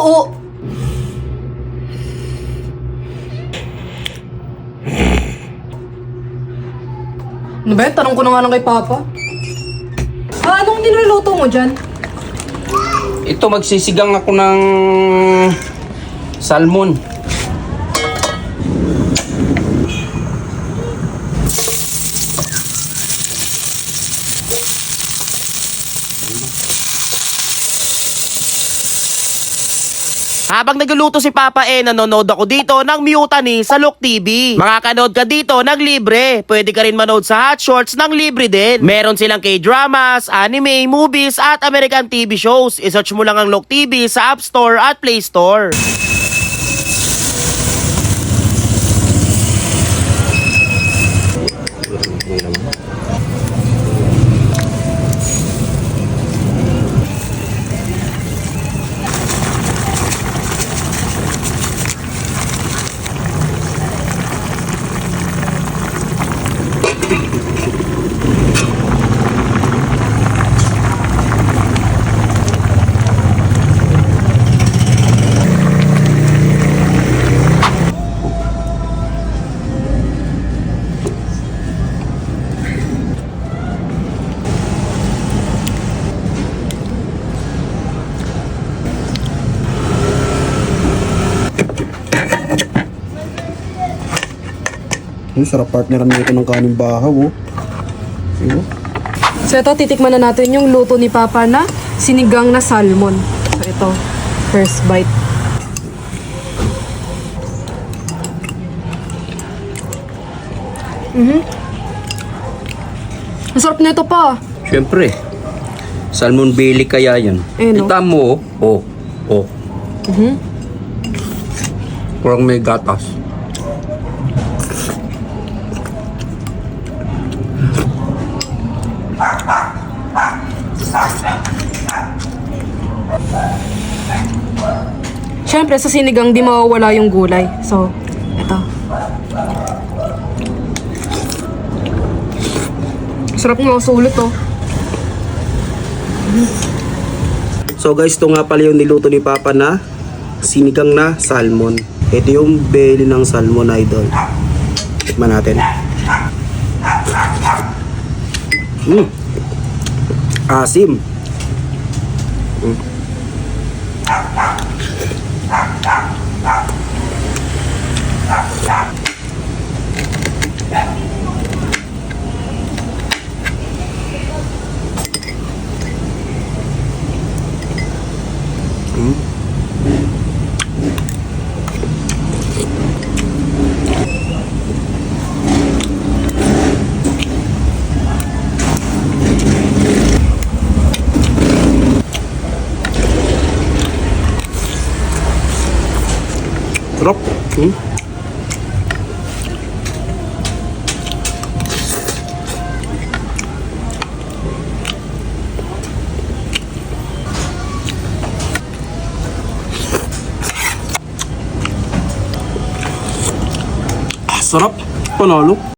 Oo. Ano ba yun? Tanong ko na nga lang kay Papa. Anong niluluto mo dyan? Ito, magsisigang ako ng salmon. Habang nagluluto si Papa nanonood ako dito ng Mutiny sa Look TV. Makakanood ka dito ng libre. Pwede ka rin manood sa Hot Shorts ng libre din. Meron silang K-dramas, anime, movies at American TV shows. I-search mo lang ang Look TV sa App Store at Play Store. Sarap partner nito ng kanin bahaw, oh. So ito, titikman na natin yung luto ni Papa na sinigang na salmon. So ito, first bite. Masarap na ito pa. Siyempre, salmon belly kaya yan. No? Kita mo, oh. Kurang may gatas. Siyempre, sa sinigang di mawawala yung gulay. So, ito. Sarap nga, sulit oh. So guys, ito nga pala yung niluto ni Papa na sinigang na salmon. Ito yung belly ng salmon, idol. Tikman natin. Asim. Sarap. Sarap. Panalo.